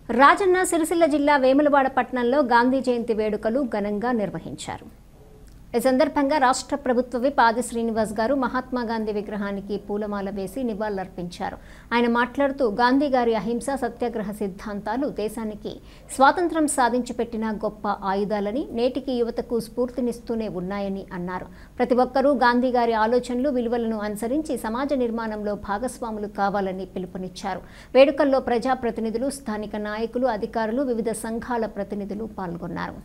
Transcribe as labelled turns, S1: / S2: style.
S1: రాజన్న సిరిసిల్ల జిల్లా వేములవాడ పట్టణంలో గాంధీ జయంతి వేడుకలు ఘనంగా నిర్వహించారు. ఈ సందర్భంగా రాష్ట్ర ప్రభుత్వ విప్ ఆది శ్రీనివాస్ గారు మహాత్మా గాంధీ విగ్రహానికి పూలమాల వేసి నివాళులర్పించారు. ఆయన మాట్లాడుతూ గాంధీ గారి అహింస సత్యాగ్రహ సిద్ధాంతాలు దేశానికి స్వాతంత్ర్యం సాధించి పెట్టిన గొప్ప ఆయుధాలని, నేటికి యువతకు స్ఫూర్తినిస్తూనే ఉన్నాయని అన్నారు. ప్రతి ఒక్కరూ గాంధీ గారి ఆలోచనలు, విలువలను అనుసరించి సమాజ నిర్మాణంలో భాగస్వాములు కావాలని పిలుపునిచ్చారు. వేడుకల్లో ప్రజాప్రతినిధులు, స్థానిక నాయకులు, అధికారులు, వివిధ సంఘాల ప్రతినిధులు పాల్గొన్నారు.